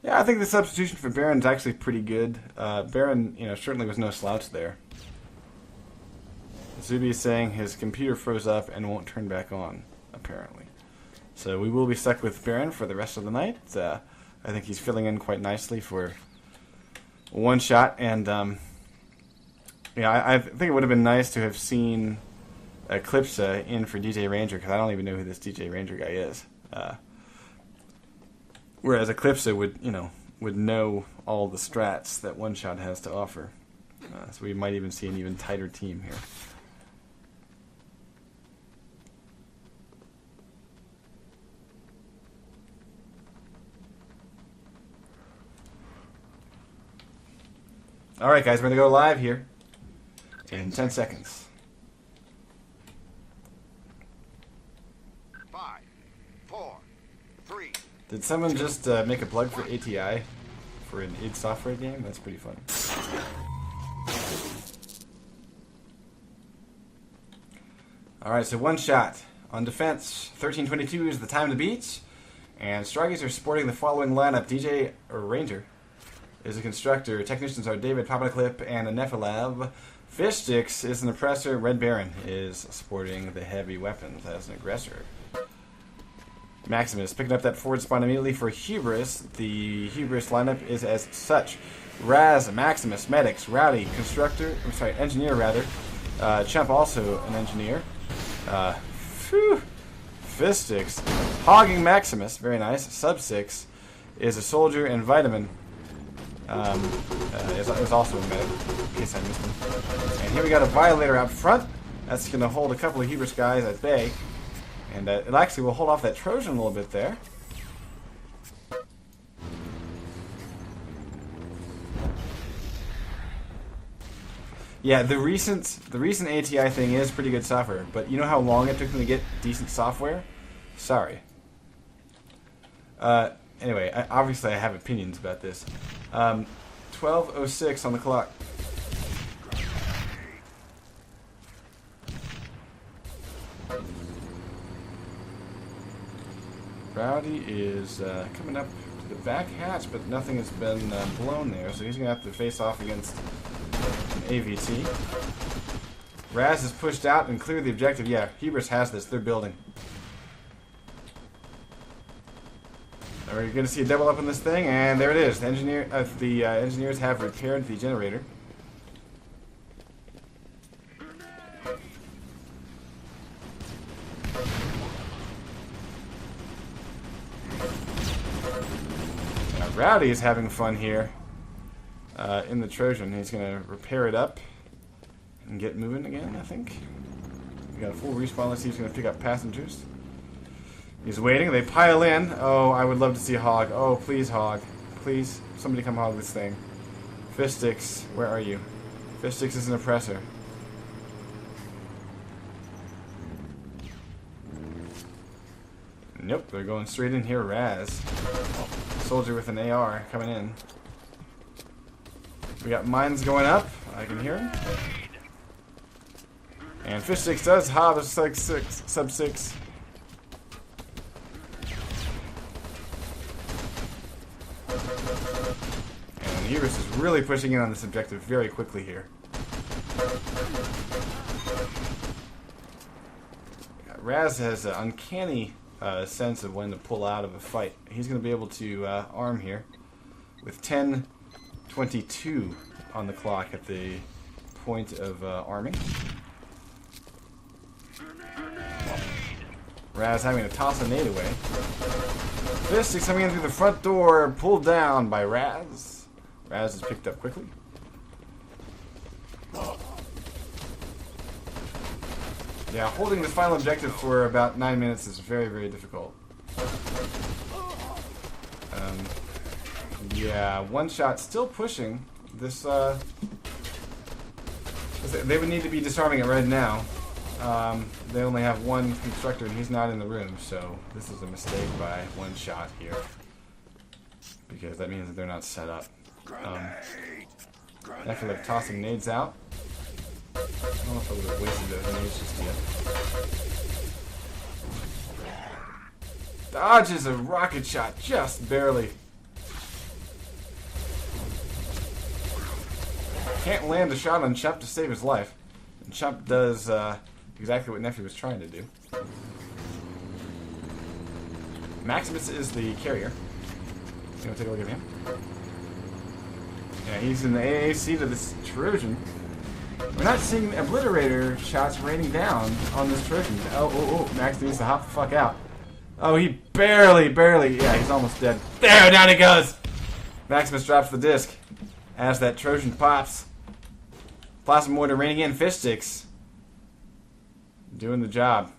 Yeah, I think the substitution for Baron is actually pretty good. Baron, you know, certainly was no slouch there. Zuby is saying his computer froze up and won't turn back on, apparently. So we will be stuck with Baron for the rest of the night. I think he's filling in quite nicely for one shot. And, yeah, I think it would have been nice to have seen Eclipse in for DJ Ranger, because I don't even know who this DJ Ranger guy is. Whereas Eclipse would know all the strats that One Shot has to offer. So we might even see an even tighter team here. Alright guys, we're going to go live here in 10 seconds. 4, 3. Did someone just make a plug for ATI for an id Software game? That's pretty fun. Alright, so one shot. On defense, 1322 is the time to beat. And Straggies are sporting the following lineup. DJ Ranger is a constructor. Technicians are David Papaniclip and a Nephilav. Fishstix is an oppressor. Red Baron is sporting the heavy weapons as an aggressor. Maximus picking up that forward spawn immediately for Hubris. The Hubris lineup is as such. Raz, Maximus, Medics, Rowdy, Constructor, I'm sorry, Engineer rather. Chump also an Engineer. Fishstix, Hogging Maximus, very nice. Sub 6 is a Soldier, and Vitamin is also a medic, in case I missed him. And here we got a Violator out front. That's going to hold a couple of Hubris guys at bay. And it actually will hold off that Trojan a little bit there. Yeah, the recent ATI thing is pretty good software, but you know how long it took them to get decent software? Sorry. Anyway, obviously I have opinions about this. 12:06 on the clock. Rowdy is coming up to the back hatch, but nothing has been blown there, so he's going to have to face off against an AVT. Raz is pushed out and cleared the objective. Yeah, Hubris has this. They're building. We're going to see a double up on this thing, and there it is. The engineers have repaired the generator. Rowdy is having fun here in the Trojan. He's going to repair it up and get moving again, I think. We got a full respawn. Let's see if he's going to pick up passengers. He's waiting. They pile in. Oh, I would love to see Hog. Oh, please, Hog. Please, somebody come hog this thing. Fishstix, where are you? Fishstix is an oppressor. Nope, they're going straight in here. Raz. Soldier with an AR coming in. We got mines going up. I can hear him. And Fishstix does have a sub 6. And Hubris is really pushing in on this objective very quickly here. Raz has an uncanny sense of when to pull out of a fight. He's going to be able to arm here with 10:22 on the clock at the point of arming. Raz having to toss a nade away. Fishstix coming in through the front door, pulled down by Raz. Raz is picked up quickly. Yeah, holding the final objective for about 9 minutes is very, very difficult. Yeah, one shot still pushing. This, they would need to be disarming it right now. They only have one constructor and he's not in the room, so this is a mistake by one shot here. Because that means that they're not set up. After they're tossing nades out. I don't know if I would have wasted those nades just yet. Dodges a rocket shot, just barely. Can't land a shot on Chump to save his life. And Chump does exactly what Nephew was trying to do. Maximus is the carrier. You want to take a look at him? Yeah, he's in the AAC to this Trojan. We're not seeing Obliterator shots raining down on this Trojan. Oh, Max needs to hop the fuck out. Oh, he barely, yeah, he's almost dead. There, down he goes! Maximus drops the disc as that Trojan pops. Plasma mortar raining in. Fishstix doing the job.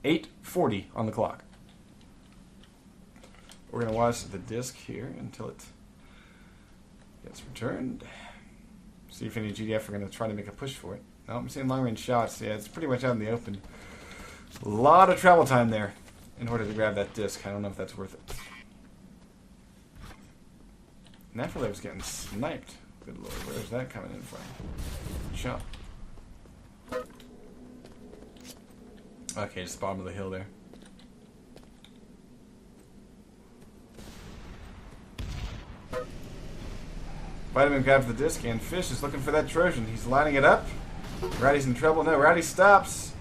8:40 on the clock. We're going to watch the disc here until it gets returned. See if any GDF are going to try to make a push for it. No, I'm seeing long range shots. Yeah, it's pretty much out in the open. A lot of travel time there in order to grab that disc. I don't know if that's worth it. MacLeod's getting sniped. Good lord, where's that coming in from? Jump. Okay, just bottom of the hill there. Vitamin grabs the disc, and Fish is looking for that Trojan. He's lining it up. Rowdy's in trouble. No, Rowdy stops.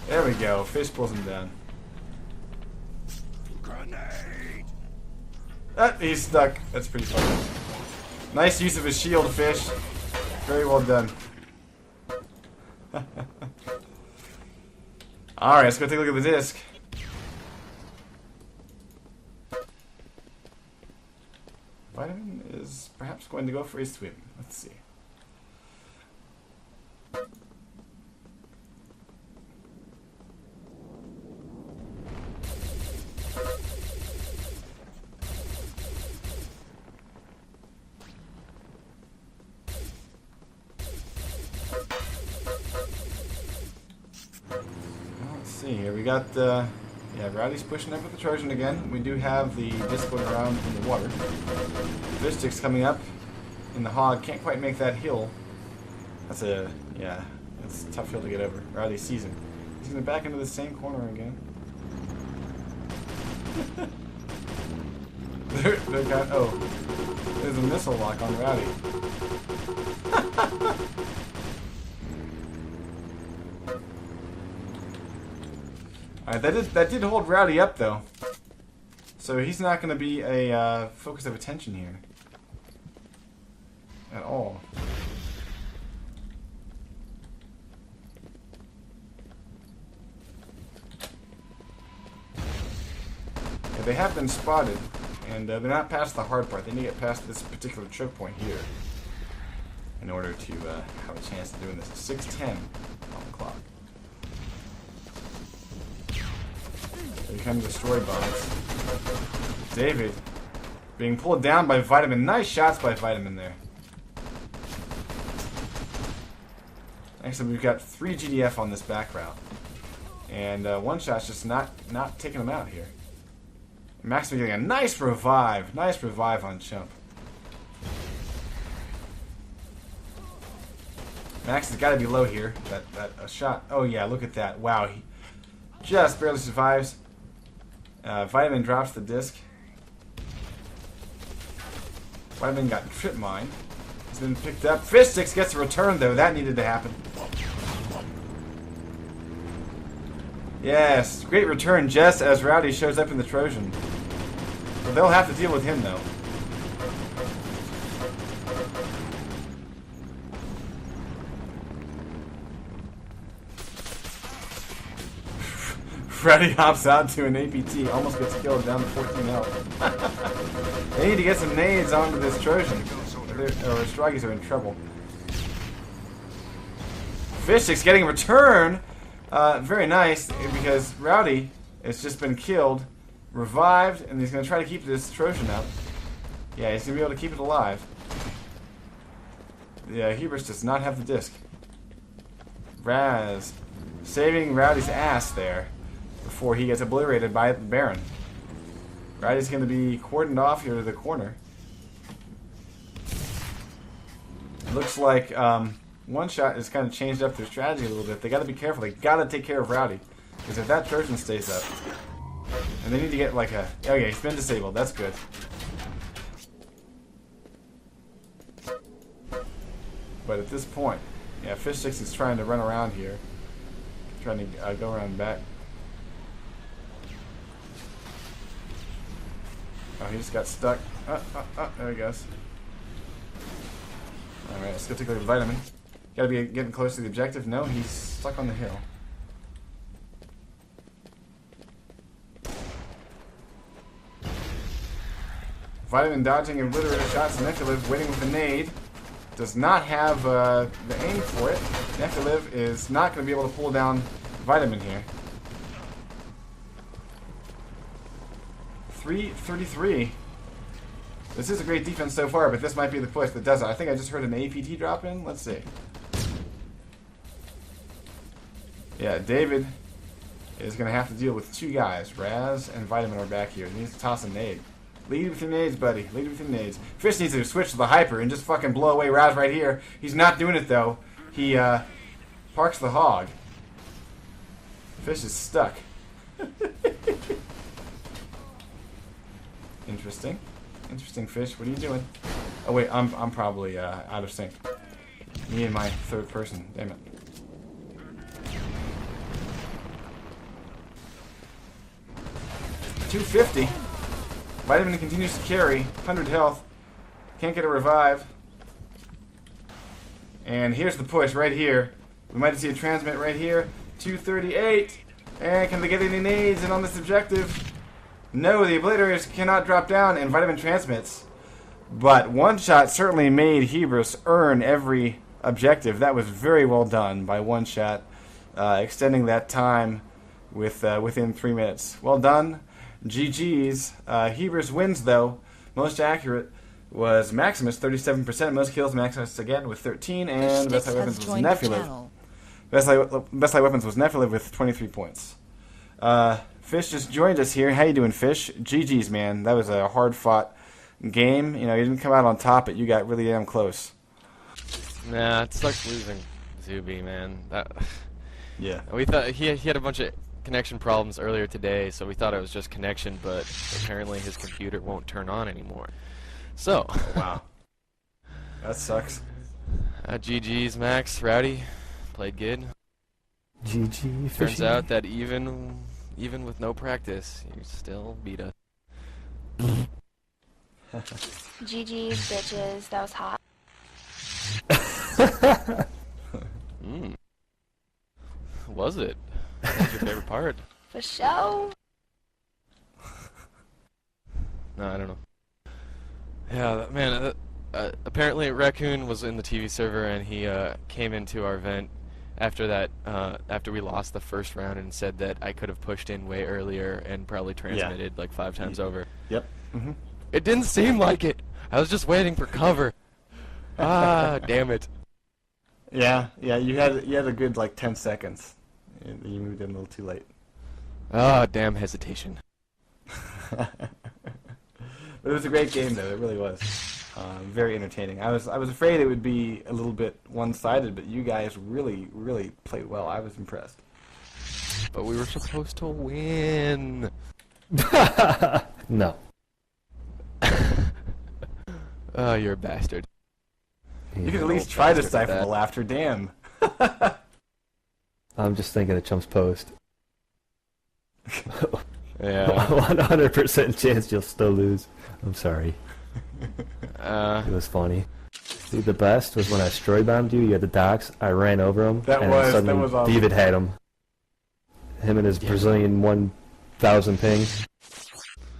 There we go. Fish pulls him down. Grenade! He's stuck. That's pretty funny. Nice use of his shield, Fish. Very well done. Alright, let's go take a look at the disc. Vitamin is perhaps going to go for a swim. Let's see. Let's see here. We got yeah, Rowdy's pushing up with the Trojan again. We do have the disc going around in the water. Fishstix coming up in the hog. Can't quite make that hill. That's a, yeah, that's a tough hill to get over. Rowdy sees him. He's going to back into the same corner again. Oh, there's a missile lock on Rowdy. Alright, that did hold Rowdy up though. So he's not going to be a focus of attention here. At all. Yeah, they have been spotted, and they're not past the hard part. They need to get past this particular choke point here in order to have a chance of doing this. 6:10 on the clock. They become destroy bombs. David being pulled down by Vitamin. Nice shots by Vitamin there. Actually, we've got 3 GDF on this back route. And one shot's just not taking him out here. Max getting a nice revive. Nice revive on Chump. Max has got to be low here. That shot. Oh yeah, look at that. Wow, he just barely survives. Vitamin drops the disc. Vitamin got trip mine. He's been picked up. Fishstix gets a return though. That needed to happen. Yes, great return just as Rowdy shows up in the Trojan. So they'll have to deal with him though. Freddy hops out to an APT, almost gets killed down to 14 health. They need to get some nades onto this Trojan, or Stroggies are in trouble. Fishstix getting a return. Very nice, because Rowdy has just been killed, revived, and he's going to try to keep this Trojan up. Yeah, he's going to be able to keep it alive. Yeah, Hubris does not have the disc. Raz saving Rowdy's ass there before he gets obliterated by the Baron. Rowdy's going to be cordoned off here to the corner. It looks like One Shot has kind of changed up their strategy a little bit. They got to be careful. They got to take care of Rowdy, because if that Trojan stays up, and they need to get like a. Okay, he's been disabled. That's good. But at this point, yeah, Fishstix is trying to run around here, trying to go around back. Oh, he just got stuck. There he goes. Alright, let's go take a look at Vitamin. Gotta be getting close to the objective. No, he's stuck on the hill. Vitamin dodging and obliterator shots. MacLeod waiting with the nade. Does not have the aim for it. MacLeod is not going to be able to pull down Vitamin here. 3:33. This is a great defense so far, but this might be the push that does it. I think I just heard an APT drop in. Let's see. Yeah, David is going to have to deal with two guys. Raz and Vitamin are back here. He needs to toss a nade. Lead with your nades, buddy. Lead with your nades. Fish needs to switch to the hyper and just fucking blow away Raz right here. He's not doing it, though. He parks the hog. Fish is stuck. Interesting. Interesting, Fish. What are you doing? Oh, wait. I'm probably out of sync. Me and my third person. Damn it. 250. Vitamin continues to carry. 100 health. Can't get a revive. And here's the push right here. We might see a transmit right here. 238. And can they get any nades in on this objective? No, the Obliterators cannot drop down and Vitamin transmits. But One Shot certainly made Hebrews earn every objective. That was very well done by One Shot, extending that time with within 3 minutes. Well done. GG's. Hebrews wins, though. Most accurate was Maximus, 37%. Most kills, Maximus again with 13. And Best Light Weapons was Nephilim. Best Light Weapons was Nephilim with 23 points. Fish just joined us here. How you doing, Fish? GG's, man. That was a hard-fought game. You know, you didn't come out on top, but you got really damn close. Nah, it sucks losing Zuby, man. Yeah. We thought he had a bunch of connection problems earlier today, so we thought it was just connection, but apparently his computer won't turn on anymore. So. Wow. That sucks. GG's, Max. Rowdy. Played good. GG. Turns out that even with no practice, you still beat us. GG's, bitches. That was hot. Was it? What was your favorite part? For show. No, I don't know. Yeah, man. Apparently, Raccoon was in the TV server, and he came into our event after that. After we lost the first round, and said that I could have pushed in way earlier and probably transmitted like 5 times over. Yep. Mm-hmm. It didn't seem like it. I was just waiting for cover. Ah, damn it. Yeah. You had a good like 10 seconds. You moved in a little too late. Ah, damn hesitation. But it was a great game, though. It really was. Very entertaining. I was afraid it would be a little bit one-sided, but you guys really played well. I was impressed. But we were supposed to win. No. Oh, you're a bastard. You could at least try to stifle the laughter. Damn. I'm just thinking of Chump's post. Yeah. 100% chance you'll still lose. I'm sorry. It was funny. Dude, the best was when I destroy bombed you. You had the docks. I ran over him. That was awesome. David had him. Him and his Brazilian 1000 ping.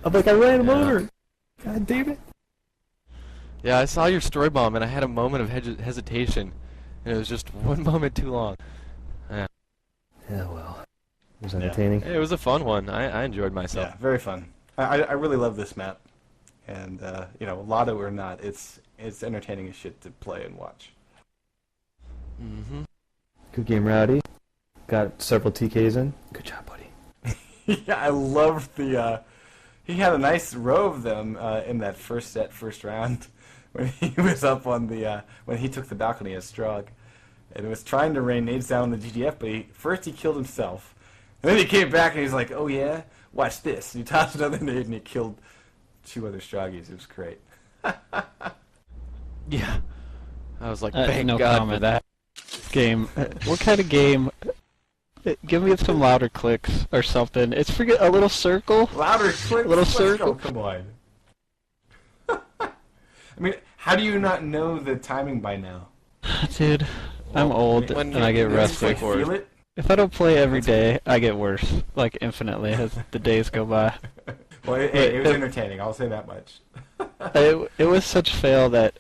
I'm like, I ran him over. God damn it. Yeah, I saw your story bomb and I had a moment of hesitation, and it was just one moment too long. Yeah, well, it was entertaining. It was a fun one. I enjoyed myself. Yeah, very fun. I really love this map, and you know, Lotto or not, it's entertaining as shit to play and watch. Mm-hmm. Good game, Rowdy. Got several TKs in. Good job, buddy. Yeah, I loved the. He had a nice row of them in that first round when he was up on the when he took the balcony as Strog, and was trying to rain nades down on the GGF, but first he killed himself, and then he came back and he's like, "Oh yeah, watch this." And he tossed another nade and he killed 2 other Stroggies. It was great. Yeah, I was like, thank no God comment. for that Game. What kind of game? Give me some louder clicks or something. It's a little circle. Louder clicks. Little circle. Come on. I mean, how do you not know the timing by now? Dude, I'm old and I get rusty. Feel it? If I don't play every day, I get worse, like infinitely, as the days go by. Well, it was entertaining. I'll say that much. It was such fail that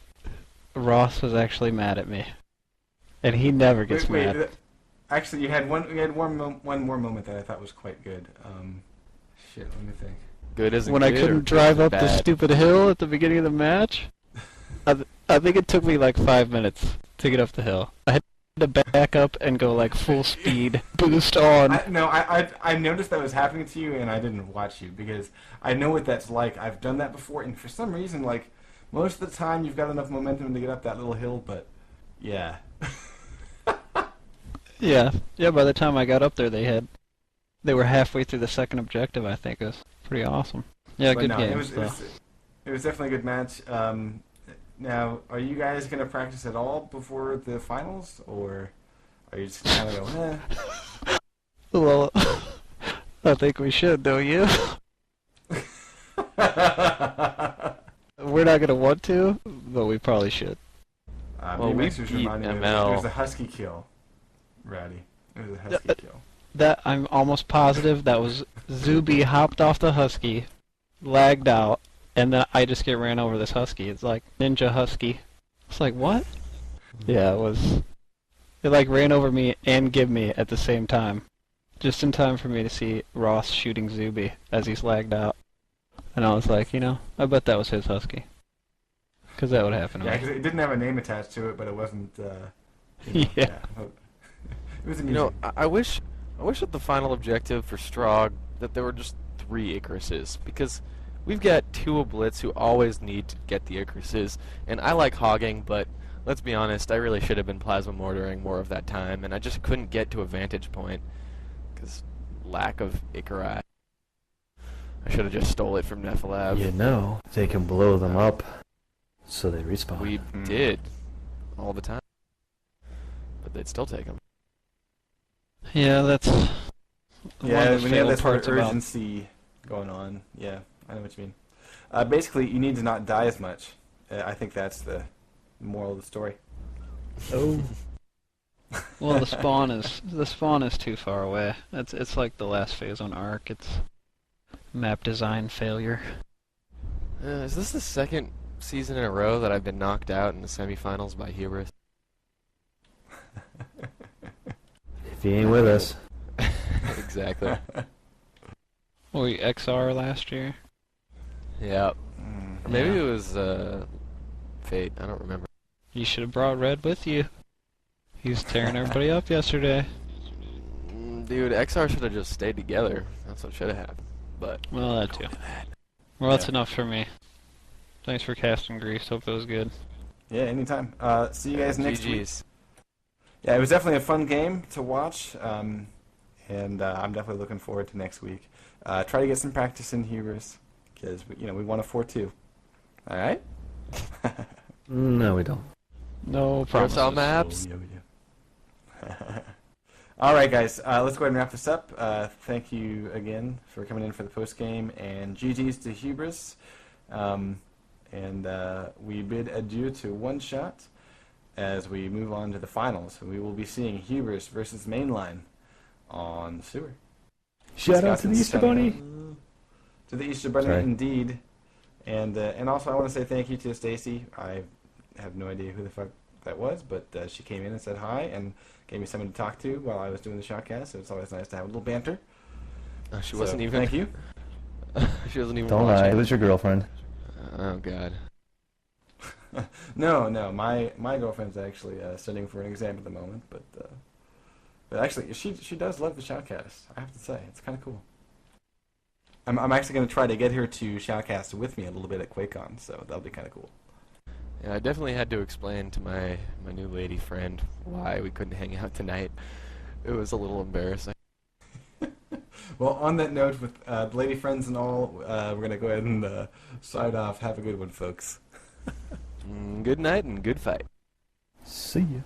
Ross was actually mad at me, and he never gets mad. Actually, you had one more moment that I thought was quite good. Shit, let me think. good isn't when good, I or couldn't good drive isn't up the bad? stupid hill at the beginning of the match. I think it took me like 5 minutes to get up the hill. I had to back up and go like full speed, boost on. I noticed that was happening to you, and I didn't watch you because I know what that's like. I've done that before, and for some reason, like most of the time, you've got enough momentum to get up that little hill, but yeah. Yeah. By the time I got up there, they were halfway through the second objective. I think it was pretty awesome. Yeah, but good no, game. It was definitely a good match. Now, are you guys gonna practice at all before the finals, or are you just kind of going, eh? Well, I think we should, don't you? We're not gonna want to, but we probably should. Well, we beat ML. It was a husky kill, Rowdy. It was a husky kill. That I'm almost positive that was Zuby hopped off the husky, lagged out, and then I just get ran over this husky. It's like ninja husky. It's like, what? Yeah, it like ran over me and give me at the same time. Just in time for me to see Ross shooting Zuby as he's lagged out. And I was like, I bet that was his husky. Because that would happen. Yeah, because it didn't have a name attached to it, but it wasn't, yeah. It was amusing. I wish at the final objective for Strogg that there were just 3 Icaruses, because we've got 2 Blitz who always need to get the Icaruses, and I like hogging, but let's be honest, I really should have been plasma mortaring more of that time, and I just couldn't get to a vantage point, because lack of Icarus. I should have just stole it from Nephalab. They can blow them up, so they respawn. We did, all the time, but they'd still take them. Yeah, that's one of the when you have that sort parts of about urgency going on, yeah, I know what you mean. Basically, you need to not die as much. I think that's the moral of the story. Oh. Well, the spawn is too far away. It's like the last phase on Ark. It's map design failure. Is this the second season in a row that I've been knocked out in the semifinals by Hubris? If he ain't with us. Exactly. Were we XR last year? Yep. Or maybe it was Fate. I don't remember. You should have brought Red with you. He was tearing everybody up yesterday. Dude, XR should have just stayed together. That's what should have happened. But well, that too. Well, that's enough for me. Thanks for casting, Grease. Hope that was good. Yeah, anytime. See you guys next week. GG's. Yeah, it was definitely a fun game to watch, and I'm definitely looking forward to next week. Try to get some practice in Hubris, because we want a 4-2. All right? No, we don't. No Promise promises. on maps. Yeah, we do. All right, guys. Let's go ahead and wrap this up. Thank you again for coming in for the post game, and GG's to Hubris. And we bid adieu to One Shot as we move on to the finals. We will be seeing Hubris versus Mainline on Sewer. Shout out to the Easter Bunny. To the Easter Bunny, Sorry. indeed. And also I want to say thank you to Stacy. I have no idea who the fuck that was, but she came in and said hi and gave me someone to talk to while I was doing the shoutcast, so it's always nice to have a little banter. She wasn't even... Thank you. She wasn't even Don't watching. lie. It was your girlfriend. Oh, God. No. My girlfriend's actually studying for an exam at the moment, but actually she does love the shoutcast. I have to say, it's kind of cool. I'm actually going to try to get her to shoutcast with me a little bit at QuakeCon, so that'll be kind of cool. Yeah, I definitely had to explain to my new lady friend why we couldn't hang out tonight. It was a little embarrassing. Well, on that note, with the lady friends and all, we're going to go ahead and sign off. Have a good one, folks. Good night and good fight. See ya.